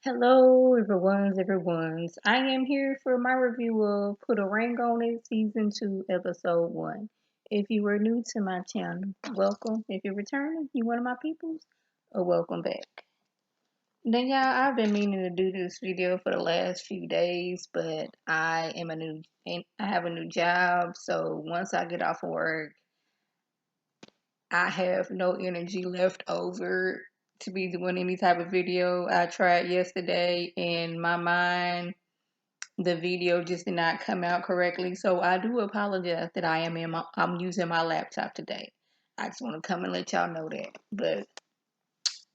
Hello, everyone's. I am here for my review of Put a Ring on It, Season 2, Episode 1. If you are new to my channel, welcome. If you're returning, you one of my peoples, welcome back. Now, y'all, I've been meaning to do this video for the last few days, but I have a new job, so once I get off of work, I have no energy left over to be doing any type of video. I tried yesterday, and my mind, the video just did not come out correctly. So I do apologize that I'm using my laptop today. I just want to come and let y'all know that. But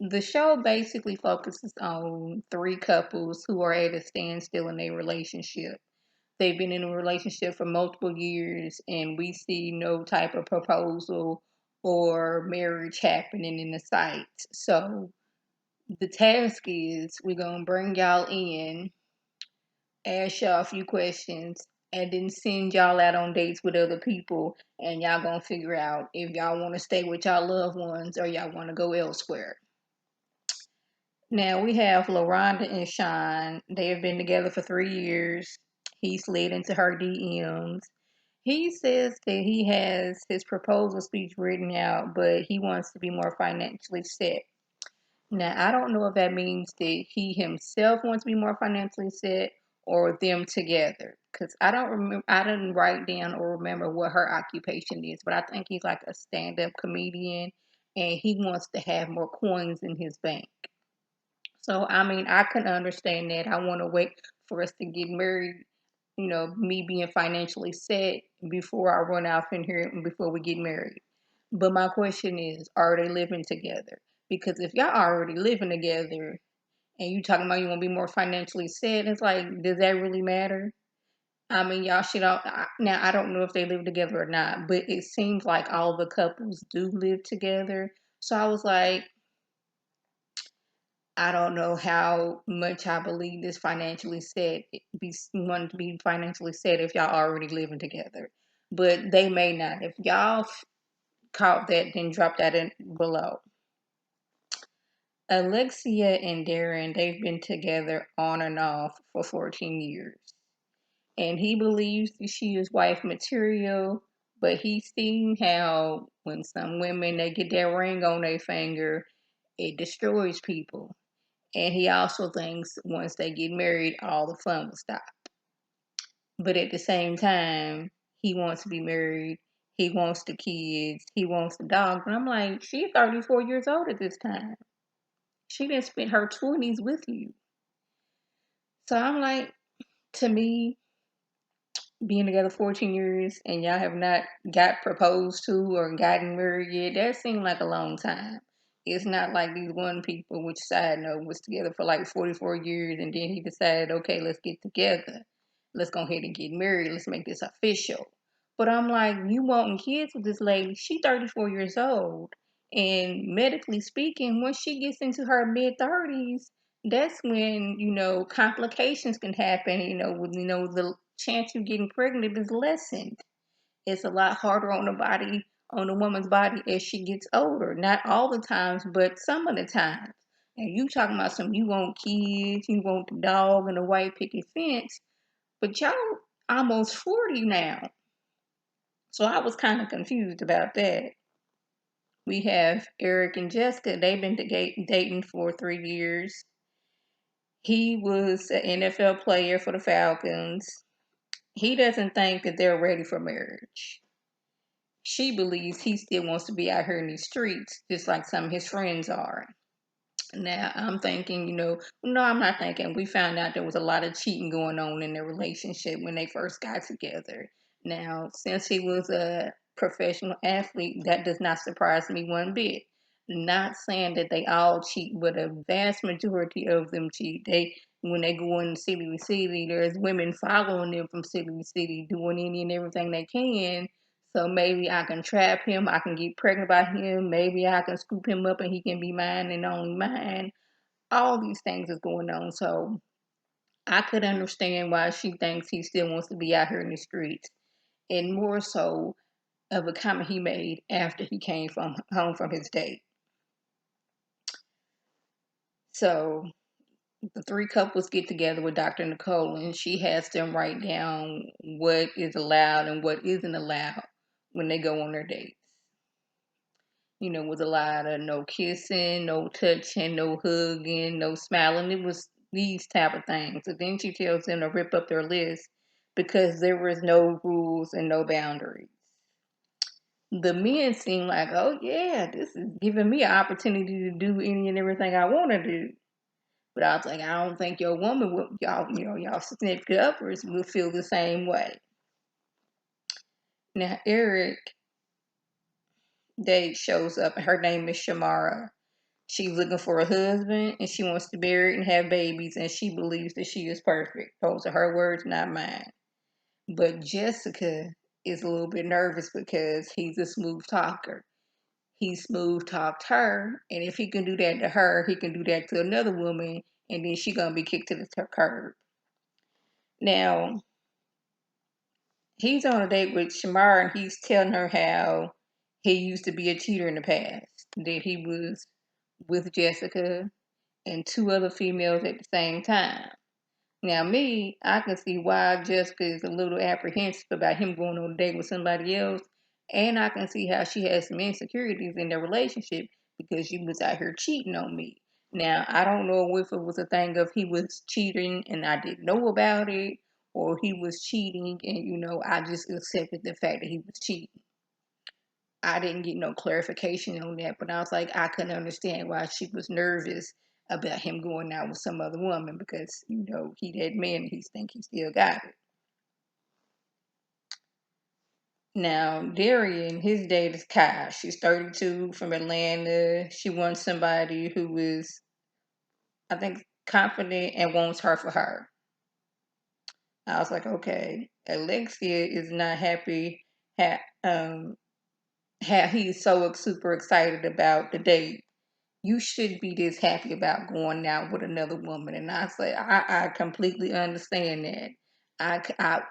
the show basically focuses on three couples who are at a standstill in their relationship. They've been in a relationship for multiple years, and we see no type of proposal or marriage happening in the sight. So the task is we're gonna bring y'all in, ask y'all a few questions, and then send y'all out on dates with other people, and y'all gonna figure out if y'all want to stay with y'all loved ones or y'all want to go elsewhere. Now we have LaRonda and Sean. They have been together for 3 years. He slid into her DMs. He says that he has his proposal speech written out, but he wants to be more financially set. Now, I don't know if that means that he himself wants to be more financially set or them together. Because I don't remember, I didn't write down or remember what her occupation is, but I think he's like a stand up comedian and he wants to have more coins in his bank. So, I mean, I can understand that. I want to wait for us to get married, me being financially set before I run off in here and before we get married. But my question is, are they living together? Because if y'all already living together and you talking about you want to be more financially set, it's like, does that really matter? I mean, y'all should all. Now, I don't know if they live together or not, but it seems like all the couples do live together. So I was like, I don't know how much I believe this financially set, be wanting to be financially set if y'all already living together. But they may not. If y'all caught that, then drop that in below. Alexia and Darren, they've been together on and off for 14 years. And he believes that she is wife material, but he's seen how when some women, they get that ring on their finger, it destroys people. And he also thinks once they get married, all the fun will stop. But at the same time, he wants to be married. He wants the kids. He wants the dog. And I'm like, she's 34 years old at this time. She didn't spend her 20s with you. So I'm like, to me, being together 14 years and y'all have not got proposed to or gotten married yet, that seemed like a long time. It's not like these one people, which side note, was together for like 44 years and then he decided, okay, let's get together. Let's go ahead and get married. Let's make this official. But I'm like, you wanting kids with this lady, she 34 years old. And medically speaking, once she gets into her mid 30s, that's when, complications can happen, the chance of getting pregnant is lessened. It's a lot harder on the body, on a woman's body as she gets older. Not all the times, but some of the times. And you talking about you want kids, you want the dog and the white picket fence, but y'all almost 40 now. So I was kind of confused about that. We have Eric and Jessica. They've been dating for 3 years. He was an NFL player for the Falcons. He doesn't think that they're ready for marriage. She believes he still wants to be out here in these streets, just like some of his friends are. Now, I'm thinking, no, I'm not thinking. We found out there was a lot of cheating going on in their relationship when they first got together. Now, since he was a professional athlete, that does not surprise me one bit. Not saying that they all cheat, but a vast majority of them cheat. When they go in city to city, there's women following them from city to city, doing any and everything they can. So maybe I can trap him. I can get pregnant by him. Maybe I can scoop him up and he can be mine and only mine. All these things is going on. So I could understand why she thinks he still wants to be out here in the streets. And more so of a comment he made after he came from home from his date. So the three couples get together with Dr. Nicole, and she has them write down what is allowed and what isn't allowed when they go on their dates. Was a lot of no kissing, no touching, no hugging, no smiling. It was these type of things. So then she tells them to rip up their list because there was no rules and no boundaries. The men seem like, oh yeah, this is giving me an opportunity to do any and everything I want to do. But I was like, I don't think your woman will, y'all significant others will feel the same way. Now Eric date shows up, and her name is Shamara. She's looking for a husband, and she wants to marry and have babies, and she believes that she is perfect. Those are her words, not mine. But Jessica is a little bit nervous because he's a smooth talker. He smooth talked her, and if he can do that to her, he can do that to another woman, and then she gonna be kicked to the curb. Now, he's on a date with Shamar, and he's telling her how he used to be a cheater in the past. That he was with Jessica and two other females at the same time. Now, me, I can see why Jessica is a little apprehensive about him going on a date with somebody else. And I can see how she has some insecurities in their relationship because she was out here cheating on me. Now, I don't know if it was a thing of he was cheating and I didn't know about it, or he was cheating and, I just accepted the fact that he was cheating. I didn't get no clarification on that, but I was like, I couldn't understand why she was nervous about him going out with some other woman because, he that man, he think he still got it. Now, Darian, his date is Kai. She's 32 from Atlanta. She wants somebody who is, I think, confident and wants her for her. I was like, okay. Alexia is not happy how he's so super excited about the date. You shouldn't be this happy about going out with another woman. And I say, I completely understand that. I,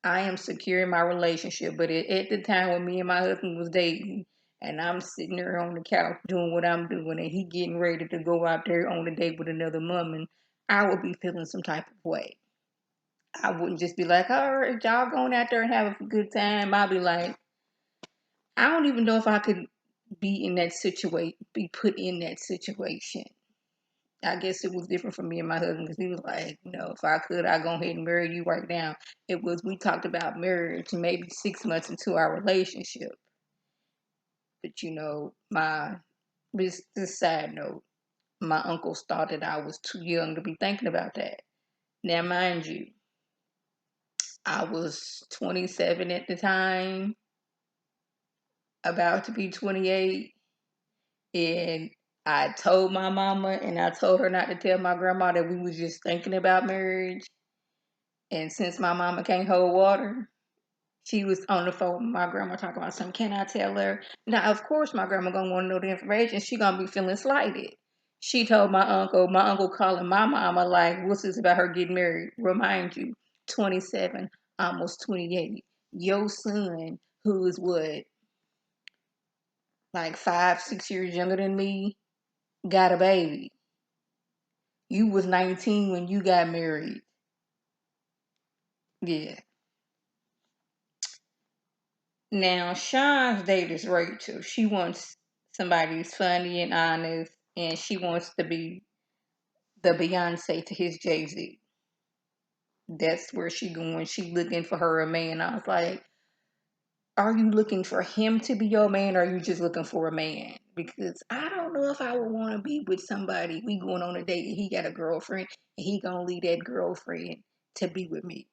I am secure in my relationship, but at the time when me and my husband was dating, and I'm sitting there on the couch doing what I'm doing, and he getting ready to go out there on a date with another woman, I would be feeling some type of way. I wouldn't just be like, all right, y'all going out there and have a good time. I'd be like, I don't even know if I could be in that situation, be put in that situation. I guess it was different for me and my husband because he was like, if I could, I'd go ahead and marry you right now. We talked about marriage maybe 6 months into our relationship. But, this side note, my uncles thought that I was too young to be thinking about that. Now, mind you, I was 27 at the time, about to be 28. And I told my mama and I told her not to tell my grandma that we was just thinking about marriage. And since my mama can't hold water, she was on the phone with my grandma talking about something. Can I tell her? Now, of course, my grandma gonna want to know the information. She gonna be feeling slighted. She told my uncle calling my mama like, what's this about her getting married? Remind you, 27, almost 28. Your son, who is what, like 5, 6 years younger than me, got a baby. You was 19 when you got married. Yeah. Now, Sean's date is Rachel. She wants somebody who's funny and honest, and she wants to be the Beyonce to his Jay-Z. That's where she going. She looking for her a man. I was like, are you looking for him to be your man, or are you just looking for a man? Because I don't know if I would want to be with somebody. We going on a date and he got a girlfriend, and he gonna leave that girlfriend to be with me.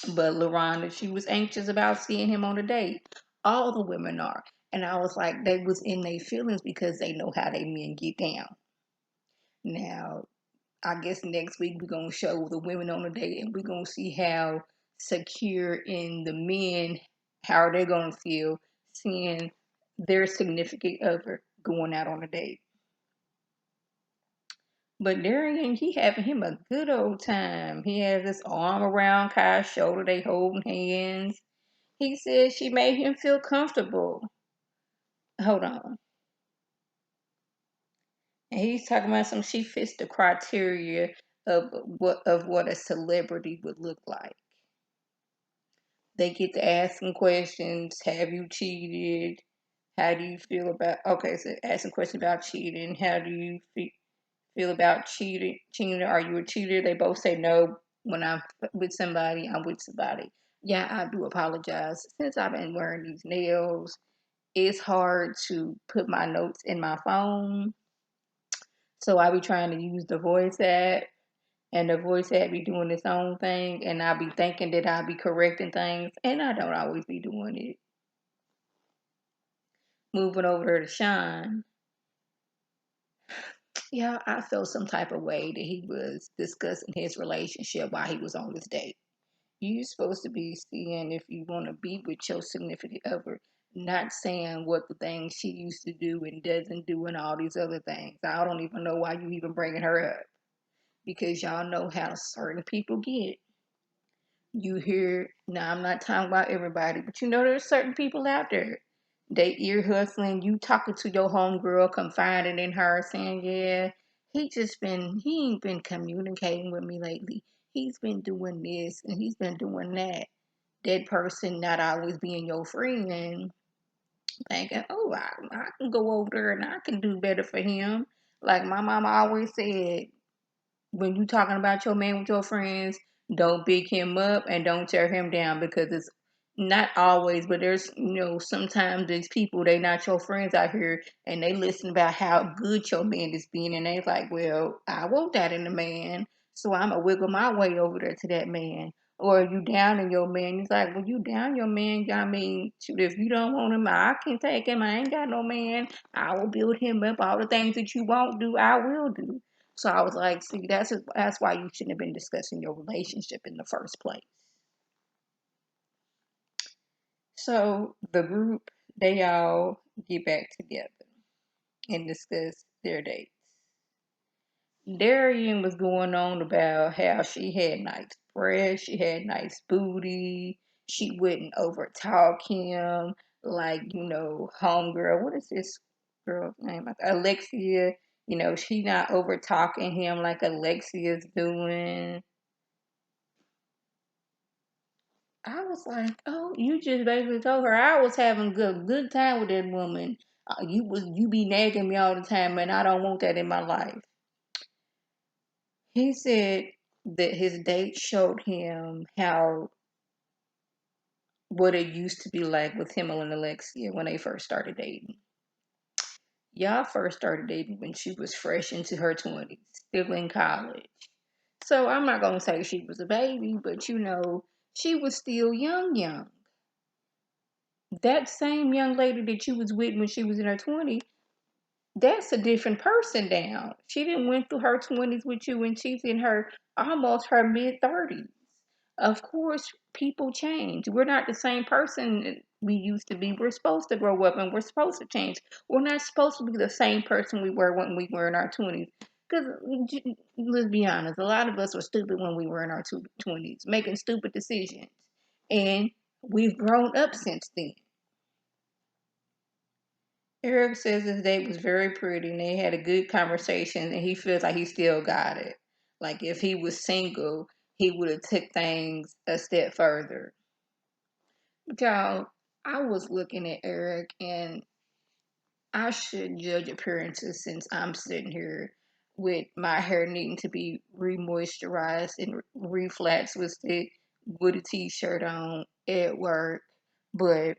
But LaRonda, she was anxious about seeing him on a date. All the women are. And I was like, they was in their feelings because they know how they men get down. Now, I guess next week we're going to show the women on a date and we're going to see how secure in the men, how they're going to feel seeing their significant other going out on a date. But Darian, he having him a good old time. He has his arm around Kai's shoulder. They holding hands. He said she made him feel comfortable. Hold on. And he's talking about some she fits the criteria of what a celebrity would look like. They get to asking questions. Have you cheated? How do you feel about? Okay, so asking questions about cheating. How do you feel about cheating? Cheating? Are you a cheater? They both say no. When I'm with somebody, I'm with somebody. Yeah, I do apologize. Since I've been wearing these nails, it's hard to put my notes in my phone. So I be trying to use the voice app, and the voice app be doing its own thing, and I be thinking that I be correcting things, and I don't always be doing it. Moving over there to Sean, yeah, I felt some type of way that he was discussing his relationship while he was on this date. You're supposed to be seeing if you want to be with your significant other, not saying what the things she used to do and doesn't do and all these other things. I don't even know why you even bringing her up, because y'all know how certain people get. You hear, now I'm not talking about everybody, but you know there's certain people out there. They ear hustling, you talking to your homegirl, confiding in her, saying, yeah, he ain't been communicating with me lately. He's been doing this and he's been doing that. That person not always being your friend, thinking, oh, I can go over there and I can do better for him. Like my mama always said, when you talking about your man with your friends, don't big him up and don't tear him down, because it's not always, but there's sometimes these people, they not your friends out here, and they listen about how good your man is being, and they like, well, I want that in a man, so I'm gonna wiggle my way over there to that man. Or you down in your man, he's like, well, you down your man. I mean, shoot, if you don't want him, I can take him. I ain't got no man. I will build him up. All the things that you won't do, I will do. So I was like, see, that's why you shouldn't have been discussing your relationship in the first place. So the group, they all get back together and discuss their dates. Darian was going on about how she had nice breasts, she had nice booty, she wouldn't overtalk him, like, homegirl. What is this girl's name? Alexia. She not over talking him like Alexia's doing. I was like, oh, you just basically told her I was having good time with that woman. You be nagging me all the time, and I don't want that in my life. He said that his date showed him how what it used to be like with him and Alexia when they first started dating. Y'all first started dating when she was fresh into her 20s, still in college. So I'm not gonna say she was a baby, but she was still young. That same young lady that you was with when she was in her 20s, that's a different person now. She didn't went through her 20s with you, and she's in her almost her mid 30s. Of course, people change. We're not the same person we used to be. We're supposed to grow up and we're supposed to change. We're not supposed to be the same person we were when we were in our 20s. Because let's be honest, a lot of us were stupid when we were in our 20s, making stupid decisions. And we've grown up since then. Eric says his date was very pretty and they had a good conversation, and he feels like he still got it. Like if he was single, he would have took things a step further. But y'all, I was looking at Eric, and I should judge appearances since I'm sitting here with my hair needing to be re-moisturized and reflex with a t-shirt on at work. But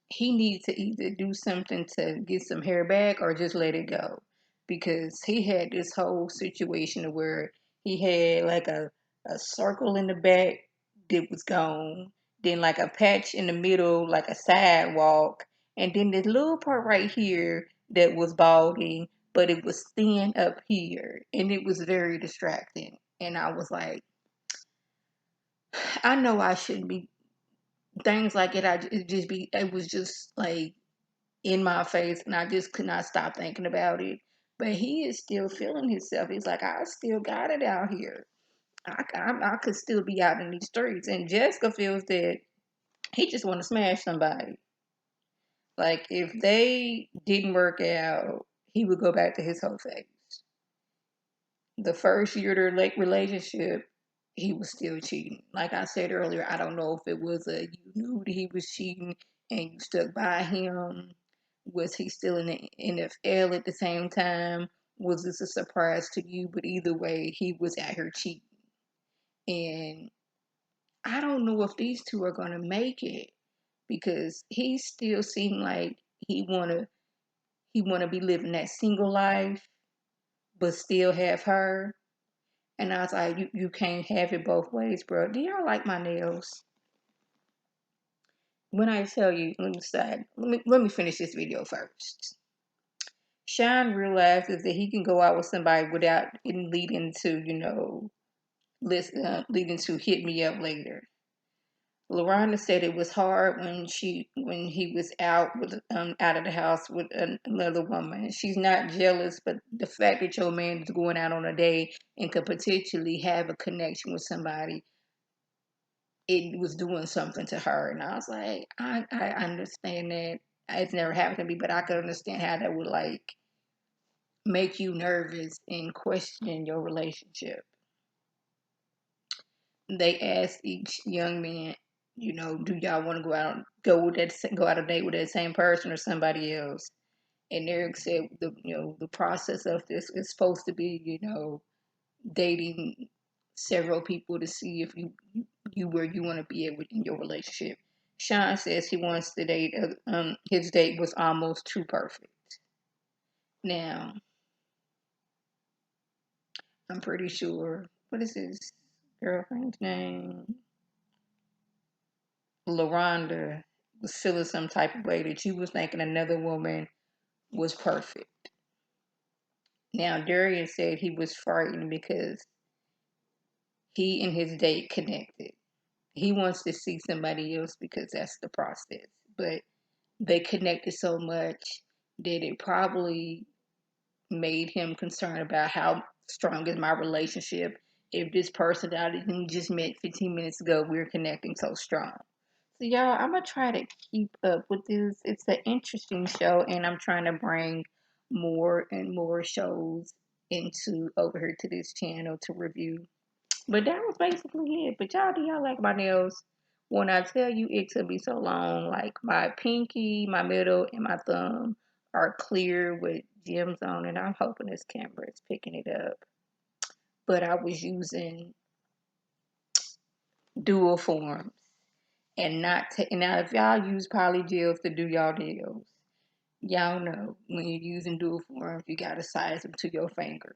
he needs to either do something to get some hair back or just let it go, because he had this whole situation where he had like a circle in the back that was gone, then like a patch in the middle, like a sidewalk, and then this little part right here that was balding, but it was thin up here, and it was very distracting. And I was like, I know I shouldn't be things like it. It was just like in my face, and I just could not stop thinking about it. But he is still feeling himself. He's like, I still got it out here. I could still be out in these streets. And Jessica feels that he just want to smash somebody. Like if they didn't work out, he would go back to his whole phase. The first year of their relationship, he was still cheating. Like I said earlier, I don't know if it was a you knew that he was cheating and you stuck by him. Was he still in the NFL at the same time? Was this a surprise to you? But either way, he was out here cheating. And I don't know if these two are gonna make it because he still seemed like he wanna be living that single life, but still have her. And I was like, you can't have it both ways, bro. Do y'all like my nails? When I tell you, let me finish this video first. Sean realizes that he can go out with somebody without it leading to, leading to hit me up later. Lorana said it was hard when he was out of the house with another woman. She's not jealous, but the fact that your man is going out on a date and could potentially have a connection with somebody, it was doing something to her. And I was like, I understand that. It's never happened to me, but I could understand how that would like make you nervous and question your relationship. They asked each young man, do y'all want to go out a date with that same person or somebody else? And Eric said the process of this is supposed to be, dating several people to see if you where you want to be at in your relationship. Sean says he wants to date. His date was almost too perfect. Now, I'm pretty sure. What is his girlfriend's name? LaRonda was feeling some type of way that you was thinking another woman was perfect. Now, Darian said he was frightened because he and his date connected. He wants to see somebody else because that's the process. But they connected so much that it probably made him concerned about how strong is my relationship if this person that I just met 15 minutes ago, we're connecting so strong. So y'all, I'm gonna try to keep up with this. It's an interesting show, and I'm trying to bring more and more shows into over here to this channel to review. But that was basically it. But y'all, do y'all like my nails? When I tell you it took me so long, like my pinky, my middle, and my thumb are clear with gems on it. I'm hoping this camera is picking it up. But I was using dual forms and not now if y'all use polygels to do y'all nails, y'all know when you're using dual forms, you gotta size them to your finger.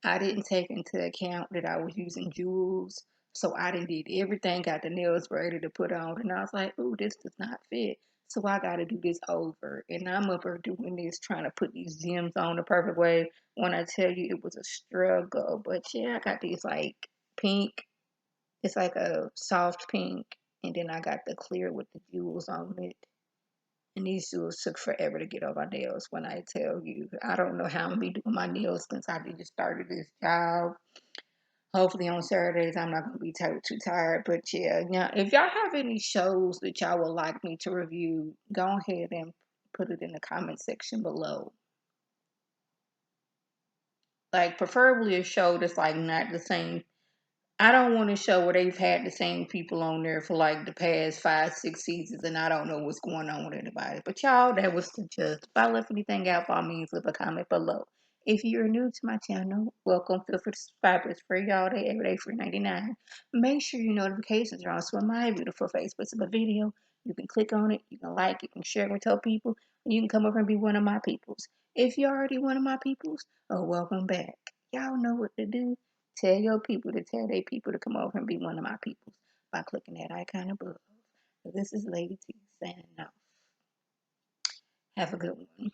I didn't take into account that I was using jewels, so I didn't did everything, got the nails ready to put on, and I was like, "Ooh, this does not fit." So I got to do this over, and I'm over doing this, trying to put these gems on the perfect way. When I tell you, it was a struggle, but yeah, I got these like pink. It's like a soft pink, and then I got the clear with the jewels on it. And these jewels took forever to get on my nails. When I tell you, I don't know how I'm gonna be doing my nails since I just started this job. Hopefully on Saturdays I'm not gonna be too tired. But yeah, now if y'all have any shows that y'all would like me to review, go ahead and put it in the comment section below. Like preferably a show that's like not the same. I don't want a show where they've had the same people on there for like the past 5, 6 seasons and I don't know what's going on with anybody. But y'all, that was the gist. If I left anything out, by all means, leave a comment below. If you're new to my channel, welcome. Feel free to subscribe. It's free all day, every day, free 99. Make sure your notifications are on so when my beautiful face puts up a video, you can click on it, you can like it, you can share it with other people, and you can come over and be one of my peoples. If you're already one of my peoples, oh, welcome back. Y'all know what to do. Tell your people to tell their people to come over and be one of my peoples by clicking that icon above. This is Lady T signing off. Have a good one.